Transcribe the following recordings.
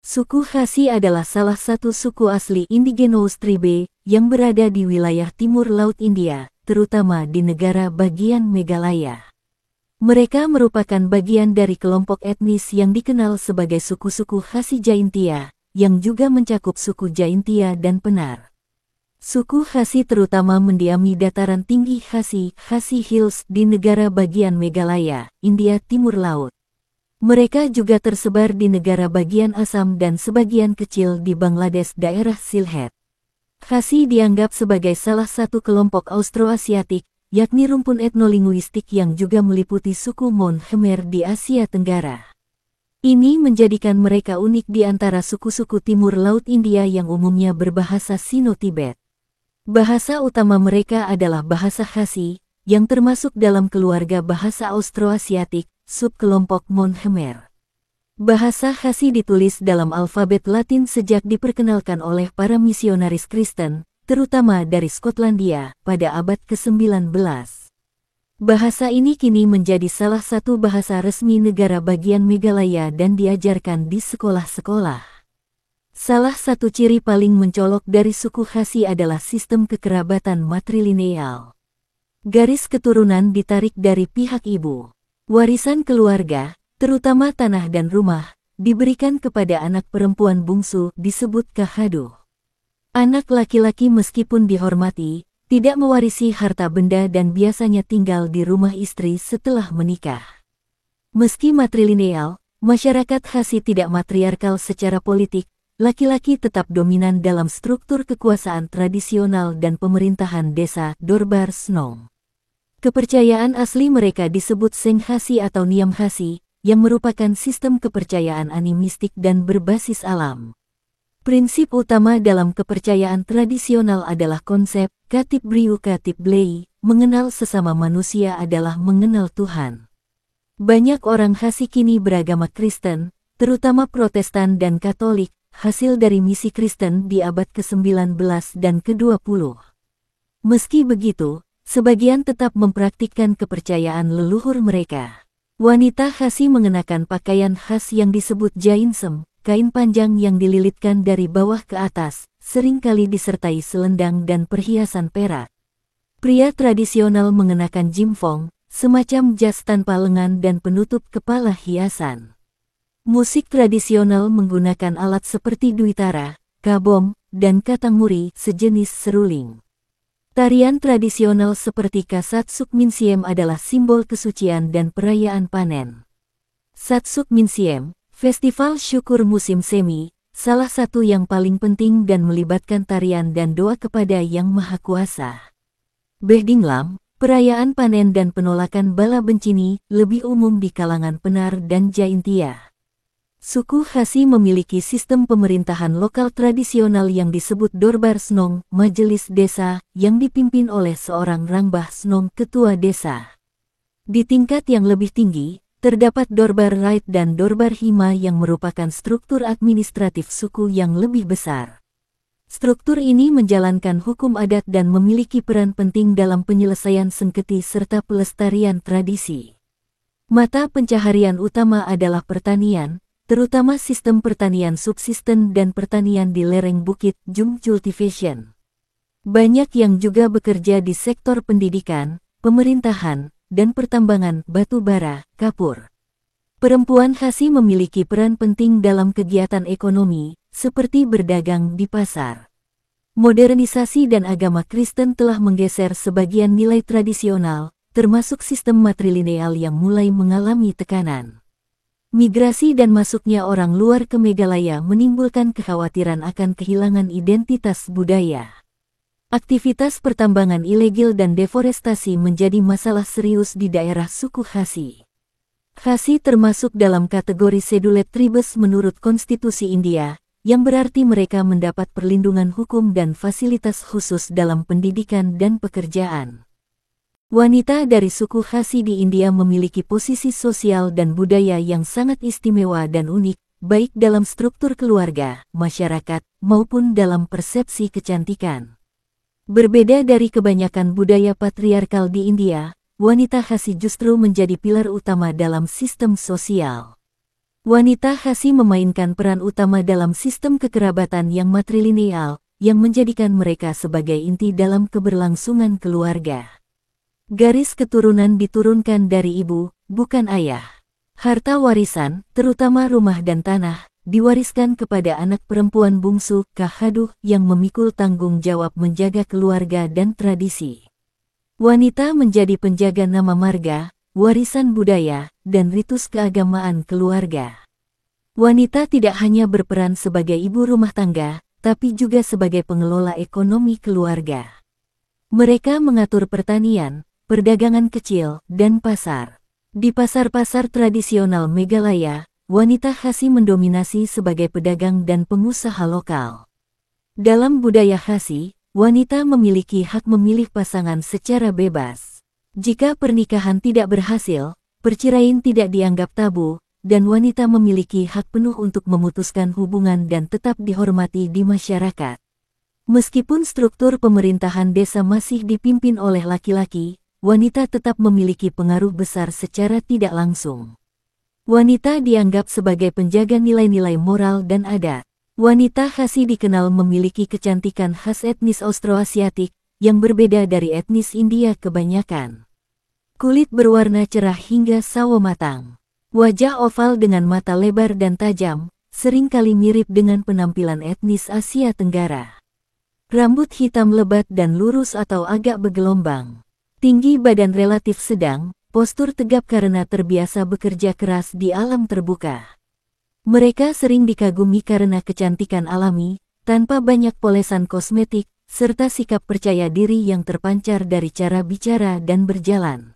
Suku Khasi adalah salah satu suku asli indigenous tribe yang berada di wilayah timur Laut India, terutama di negara bagian Meghalaya. Mereka merupakan bagian dari kelompok etnis yang dikenal sebagai suku-suku Khasi Jaintia, yang juga mencakup suku Jaintia dan Penar. Suku Khasi terutama mendiami dataran tinggi Khasi Hills di negara bagian Meghalaya, India Timur Laut. Mereka juga tersebar di negara bagian Assam dan sebagian kecil di Bangladesh daerah Sylhet. Khasi dianggap sebagai salah satu kelompok Austroasiatik, yakni rumpun etnolinguistik yang juga meliputi suku Mon Khmer di Asia Tenggara. Ini menjadikan mereka unik di antara suku-suku timur Laut India yang umumnya berbahasa Sino-Tibet. Bahasa utama mereka adalah bahasa Khasi, yang termasuk dalam keluarga bahasa Austroasiatik, subkelompok Mon Khmer. Bahasa Khasi ditulis dalam alfabet Latin sejak diperkenalkan oleh para misionaris Kristen, terutama dari Skotlandia, pada abad ke-19. Bahasa ini kini menjadi salah satu bahasa resmi negara bagian Meghalaya dan diajarkan di sekolah-sekolah. Salah satu ciri paling mencolok dari suku Khasi adalah sistem kekerabatan matrilineal. Garis keturunan ditarik dari pihak ibu. Warisan keluarga, terutama tanah dan rumah, diberikan kepada anak perempuan bungsu disebut kahadu. Anak laki-laki meskipun dihormati, tidak mewarisi harta benda dan biasanya tinggal di rumah istri setelah menikah. Meski matrilineal, masyarakat Khasi tidak matriarkal secara politik, laki-laki tetap dominan dalam struktur kekuasaan tradisional dan pemerintahan desa Dorbar Snong. Kepercayaan asli mereka disebut Seng Khasi atau Niam Khasi, yang merupakan sistem kepercayaan animistik dan berbasis alam. Prinsip utama dalam kepercayaan tradisional adalah konsep Katib Briu Katib Blei, mengenal sesama manusia adalah mengenal Tuhan. Banyak orang Khasi kini beragama Kristen, terutama Protestan dan Katolik, hasil dari misi Kristen di abad ke-19 dan ke-20. Meski begitu, sebagian tetap mempraktikkan kepercayaan leluhur mereka. Wanita Khasi mengenakan pakaian khas yang disebut jainsem, kain panjang yang dililitkan dari bawah ke atas, seringkali disertai selendang dan perhiasan perak. Pria tradisional mengenakan jimfong, semacam jas tanpa lengan dan penutup kepala hiasan. Musik tradisional menggunakan alat seperti duitara, kabom, dan katanguri, sejenis seruling. Tarian tradisional seperti Kasatsuk Minsiem adalah simbol kesucian dan perayaan panen. Satsuk Minsiem, festival syukur musim semi, salah satu yang paling penting dan melibatkan tarian dan doa kepada Yang Maha Kuasa. Behdinglam, perayaan panen dan penolakan bala bencini, lebih umum di kalangan Penar dan Jaintia. Suku Khasi memiliki sistem pemerintahan lokal tradisional yang disebut Dorbar Snong, majelis desa, yang dipimpin oleh seorang Rangbah Snong, ketua desa. Di tingkat yang lebih tinggi, terdapat Dorbar Rait dan Dorbar Hima yang merupakan struktur administratif suku yang lebih besar. Struktur ini menjalankan hukum adat dan memiliki peran penting dalam penyelesaian sengketi serta pelestarian tradisi. Mata pencaharian utama adalah pertanian, terutama sistem pertanian subsisten dan pertanian di lereng bukit, Jung cultivation. Banyak yang juga bekerja di sektor pendidikan, pemerintahan, dan pertambangan batu bara, kapur. Perempuan Khasi memiliki peran penting dalam kegiatan ekonomi, seperti berdagang di pasar. Modernisasi dan agama Kristen telah menggeser sebagian nilai tradisional, termasuk sistem matrilineal yang mulai mengalami tekanan. Migrasi dan masuknya orang luar ke Meghalaya menimbulkan kekhawatiran akan kehilangan identitas budaya. Aktivitas pertambangan ilegal dan deforestasi menjadi masalah serius di daerah suku Khasi. Khasi termasuk dalam kategori Scheduled Tribes menurut Konstitusi India, yang berarti mereka mendapat perlindungan hukum dan fasilitas khusus dalam pendidikan dan pekerjaan. Wanita dari suku Khasi di India memiliki posisi sosial dan budaya yang sangat istimewa dan unik, baik dalam struktur keluarga, masyarakat, maupun dalam persepsi kecantikan. Berbeda dari kebanyakan budaya patriarkal di India, wanita Khasi justru menjadi pilar utama dalam sistem sosial. Wanita Khasi memainkan peran utama dalam sistem kekerabatan yang matrilineal, yang menjadikan mereka sebagai inti dalam keberlangsungan keluarga. Garis keturunan diturunkan dari ibu, bukan ayah. Harta warisan, terutama rumah dan tanah, diwariskan kepada anak perempuan bungsu, Kahaduh, yang memikul tanggung jawab menjaga keluarga dan tradisi. Wanita menjadi penjaga nama marga, warisan budaya, dan ritus keagamaan keluarga. Wanita tidak hanya berperan sebagai ibu rumah tangga, tapi juga sebagai pengelola ekonomi keluarga. Mereka mengatur pertanian, perdagangan kecil, dan pasar. Di pasar-pasar tradisional Meghalaya, wanita Khasi mendominasi sebagai pedagang dan pengusaha lokal. Dalam budaya Khasi, wanita memiliki hak memilih pasangan secara bebas. Jika pernikahan tidak berhasil, perceraian tidak dianggap tabu, dan wanita memiliki hak penuh untuk memutuskan hubungan dan tetap dihormati di masyarakat. Meskipun struktur pemerintahan desa masih dipimpin oleh laki-laki, wanita tetap memiliki pengaruh besar secara tidak langsung. Wanita dianggap sebagai penjaga nilai-nilai moral dan adat. Wanita Khasi dikenal memiliki kecantikan khas etnis Austroasiatik, yang berbeda dari etnis India kebanyakan. Kulit berwarna cerah hingga sawo matang. Wajah oval dengan mata lebar dan tajam, seringkali mirip dengan penampilan etnis Asia Tenggara. Rambut hitam lebat dan lurus atau agak bergelombang. Tinggi badan relatif sedang, postur tegap karena terbiasa bekerja keras di alam terbuka. Mereka sering dikagumi karena kecantikan alami, tanpa banyak polesan kosmetik, serta sikap percaya diri yang terpancar dari cara bicara dan berjalan.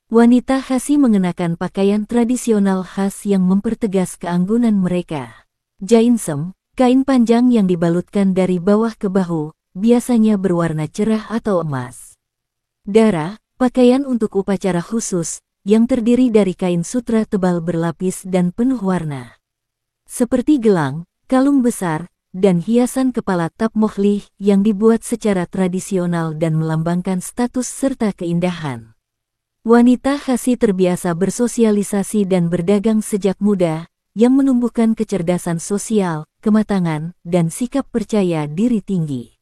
Wanita Khasi mengenakan pakaian tradisional khas yang mempertegas keanggunan mereka. Jainsem, kain panjang yang dibalutkan dari bawah ke bahu, biasanya berwarna cerah atau emas. Dara, pakaian untuk upacara khusus, yang terdiri dari kain sutra tebal berlapis dan penuh warna. Seperti gelang, kalung besar, dan hiasan kepala tap mohlih yang dibuat secara tradisional dan melambangkan status serta keindahan. Wanita Khasi terbiasa bersosialisasi dan berdagang sejak muda, yang menumbuhkan kecerdasan sosial, kematangan, dan sikap percaya diri tinggi.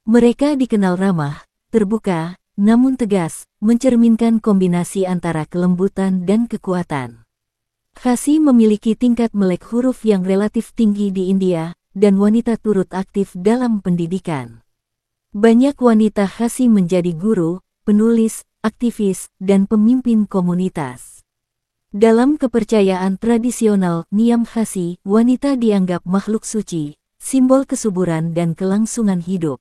Mereka dikenal ramah, terbuka, namun tegas, mencerminkan kombinasi antara kelembutan dan kekuatan. Khasi memiliki tingkat melek huruf yang relatif tinggi di India, dan wanita turut aktif dalam pendidikan. Banyak wanita Khasi menjadi guru, penulis, aktivis, dan pemimpin komunitas. Dalam kepercayaan tradisional Niam Khasi, wanita dianggap makhluk suci, simbol kesuburan dan kelangsungan hidup.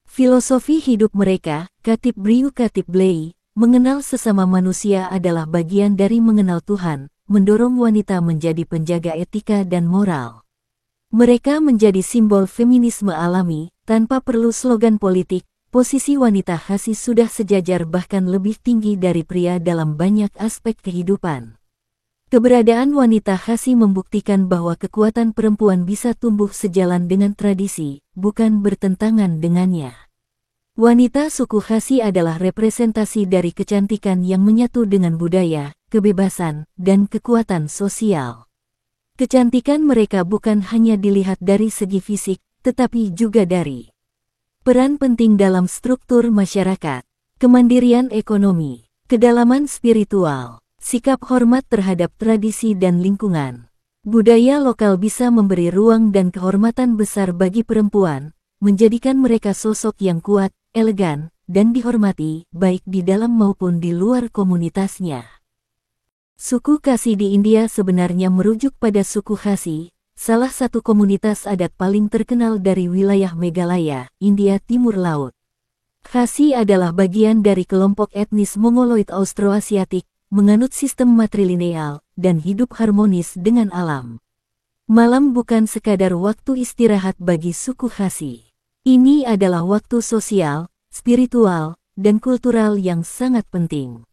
Filosofi hidup mereka, Katib Briu Katib Blei, mengenal sesama manusia adalah bagian dari mengenal Tuhan, mendorong wanita menjadi penjaga etika dan moral. Mereka menjadi simbol feminisme alami, tanpa perlu slogan politik. Posisi wanita Khasi sudah sejajar bahkan lebih tinggi dari pria dalam banyak aspek kehidupan. Keberadaan wanita Khasi membuktikan bahwa kekuatan perempuan bisa tumbuh sejalan dengan tradisi, bukan bertentangan dengannya. Wanita suku Khasi adalah representasi dari kecantikan yang menyatu dengan budaya, kebebasan, dan kekuatan sosial. Kecantikan mereka bukan hanya dilihat dari segi fisik, tetapi juga dari peran penting dalam struktur masyarakat, kemandirian ekonomi, kedalaman spiritual, sikap hormat terhadap tradisi dan lingkungan. Budaya lokal bisa memberi ruang dan kehormatan besar bagi perempuan, menjadikan mereka sosok yang kuat, elegan, dan dihormati, baik di dalam maupun di luar komunitasnya. Suku Khasi di India sebenarnya merujuk pada suku Khasi, salah satu komunitas adat paling terkenal dari wilayah Meghalaya, India Timur Laut. Khasi adalah bagian dari kelompok etnis Mongoloid Austroasiatik, menganut sistem matrilineal, dan hidup harmonis dengan alam. Malam bukan sekadar waktu istirahat bagi suku Khasi. Ini adalah waktu sosial, spiritual, dan kultural yang sangat penting.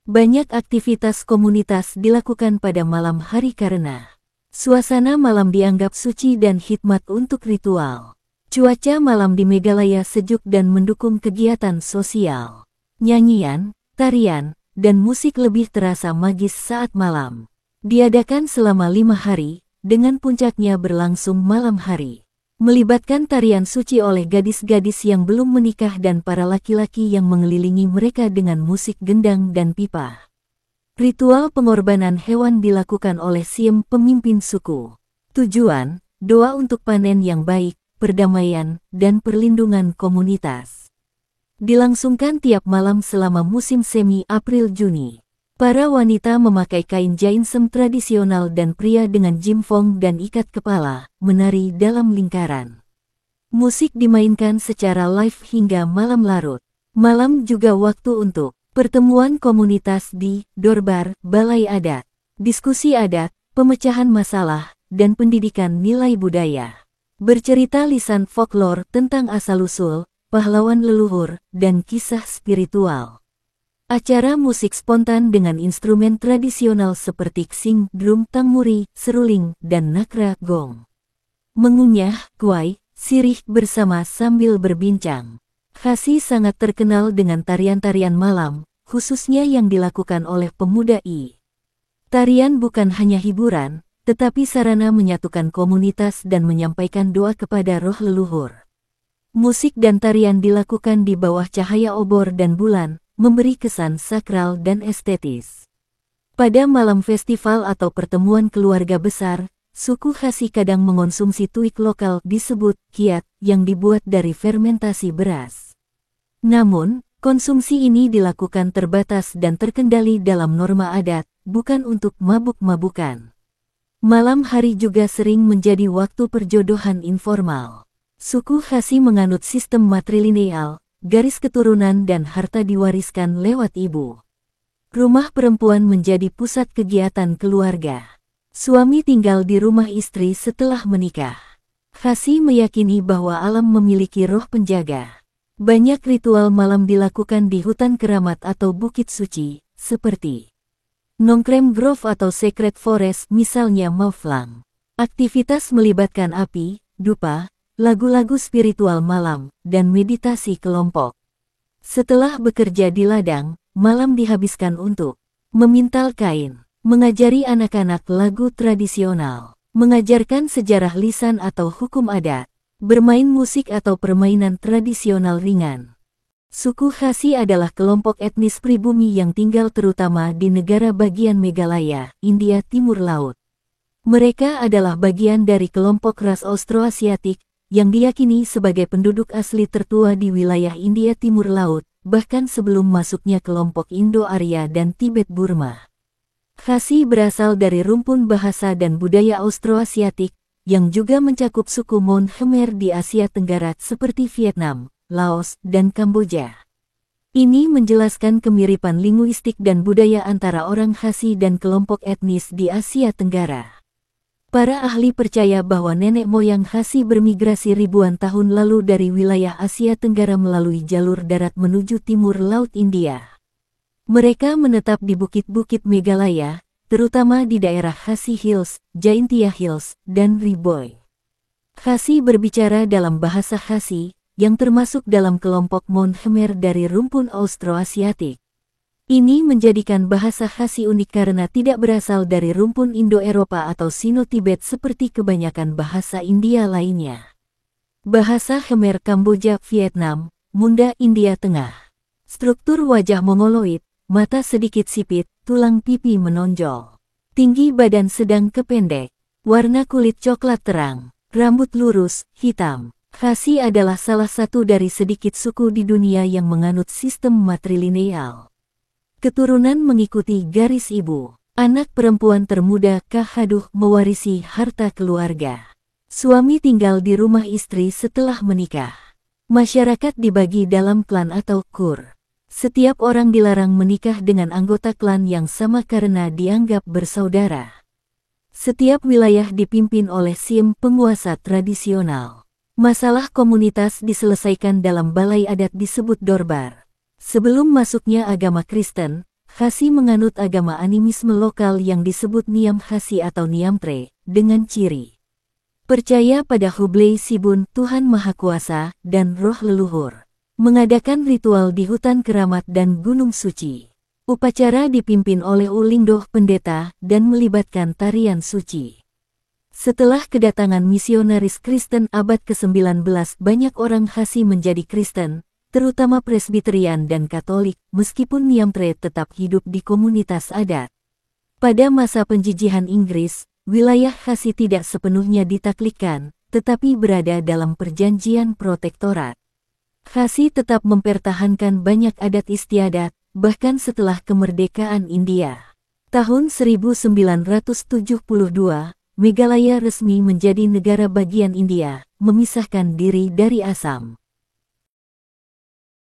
Banyak aktivitas komunitas dilakukan pada malam hari karena suasana malam dianggap suci dan hikmat untuk ritual. Cuaca malam di Meghalaya sejuk dan mendukung kegiatan sosial. Nyanyian, tarian, dan musik lebih terasa magis saat malam. Diadakan selama 5 hari, dengan puncaknya berlangsung malam hari. Melibatkan tarian suci oleh gadis-gadis yang belum menikah dan para laki-laki yang mengelilingi mereka dengan musik gendang dan pipa. Ritual pengorbanan hewan dilakukan oleh Siem, pemimpin suku. Tujuan, doa untuk panen yang baik, perdamaian, dan perlindungan komunitas. Dilangsungkan tiap malam selama musim semi April-Juni. Para wanita memakai kain jainsem tradisional dan pria dengan jimfong dan ikat kepala, menari dalam lingkaran. Musik dimainkan secara live hingga malam larut. Malam juga waktu untuk pertemuan komunitas di Dorbar, balai adat, diskusi adat, pemecahan masalah, dan pendidikan nilai budaya. Bercerita lisan folklore tentang asal-usul, pahlawan leluhur, dan kisah spiritual. Acara musik spontan dengan instrumen tradisional seperti ksing, drum, tangmuri, seruling, dan nakra gong. Mengunyah, kuai, sirih bersama sambil berbincang. Khasi sangat terkenal dengan tarian-tarian malam, khususnya yang dilakukan oleh pemuda I. Tarian bukan hanya hiburan, tetapi sarana menyatukan komunitas dan menyampaikan doa kepada roh leluhur. Musik dan tarian dilakukan di bawah cahaya obor dan bulan, memberi kesan sakral dan estetis. Pada malam festival atau pertemuan keluarga besar, suku Khasi kadang mengonsumsi tuik lokal disebut kiat yang dibuat dari fermentasi beras. Namun, konsumsi ini dilakukan terbatas dan terkendali dalam norma adat, bukan untuk mabuk-mabukan. Malam hari juga sering menjadi waktu perjodohan informal. Suku Khasi menganut sistem matrilineal, garis keturunan dan harta diwariskan lewat ibu. Rumah perempuan menjadi pusat kegiatan keluarga. Suami tinggal di rumah istri setelah menikah. Khasi meyakini bahwa alam memiliki roh penjaga. Banyak ritual malam dilakukan di hutan keramat atau bukit suci, seperti Nongkrem Grove atau Sacred Forest, misalnya Mauflang. Aktivitas melibatkan api, dupa, lagu-lagu spiritual malam, dan meditasi kelompok. Setelah bekerja di ladang, malam dihabiskan untuk memintal kain, mengajari anak-anak lagu tradisional, mengajarkan sejarah lisan atau hukum adat, bermain musik atau permainan tradisional ringan. Suku Khasi adalah kelompok etnis pribumi yang tinggal terutama di negara bagian Meghalaya, India Timur Laut. Mereka adalah bagian dari kelompok ras Austroasiatik, yang diyakini sebagai penduduk asli tertua di wilayah India Timur Laut, bahkan sebelum masuknya kelompok Indo-Arya dan Tibet-Burma. Khasi berasal dari rumpun bahasa dan budaya Austroasiatik, yang juga mencakup suku Mon Khmer di Asia Tenggara seperti Vietnam, Laos, dan Kamboja. Ini menjelaskan kemiripan linguistik dan budaya antara orang Khasi dan kelompok etnis di Asia Tenggara. Para ahli percaya bahwa nenek moyang Khasi bermigrasi ribuan tahun lalu dari wilayah Asia Tenggara melalui jalur darat menuju timur Laut India. Mereka menetap di bukit-bukit Meghalaya, terutama di daerah Khasi Hills, Jaintia Hills, dan Riboy. Khasi berbicara dalam bahasa Khasi, yang termasuk dalam kelompok Mon Khmer dari rumpun Austroasiatik. Ini menjadikan bahasa Khasi unik karena tidak berasal dari rumpun Indo-Eropa atau Sino-Tibet seperti kebanyakan bahasa India lainnya. Bahasa Khmer Kamboja, Vietnam, Munda, India Tengah. Struktur wajah mongoloid, mata sedikit sipit, tulang pipi menonjol. Tinggi badan sedang ke pendek, warna kulit coklat terang, rambut lurus, hitam. Khasi adalah salah satu dari sedikit suku di dunia yang menganut sistem matrilineal. Keturunan mengikuti garis ibu. Anak perempuan termuda Kahaduh mewarisi harta keluarga. Suami tinggal di rumah istri setelah menikah. Masyarakat dibagi dalam klan atau kur. Setiap orang dilarang menikah dengan anggota klan yang sama karena dianggap bersaudara. Setiap wilayah dipimpin oleh Siem, penguasa tradisional. Masalah komunitas diselesaikan dalam balai adat disebut Dorbar. Sebelum masuknya agama Kristen, Khasi menganut agama animisme lokal yang disebut Niam Khasi atau Niamtre, dengan ciri percaya pada Hublei Sibun, Tuhan Maha Kuasa, dan roh leluhur. Mengadakan ritual di hutan keramat dan gunung suci. Upacara dipimpin oleh Ulingdoh pendeta dan melibatkan tarian suci. Setelah kedatangan misionaris Kristen abad ke-19, banyak orang Khasi menjadi Kristen, terutama Presbyterian dan Katolik, meskipun Niamtre tetap hidup di komunitas adat. Pada masa penjajahan Inggris, wilayah Khasi tidak sepenuhnya ditaklukkan, tetapi berada dalam perjanjian protektorat. Khasi tetap mempertahankan banyak adat istiadat, bahkan setelah kemerdekaan India. Tahun 1972, Meghalaya resmi menjadi negara bagian India, memisahkan diri dari Assam.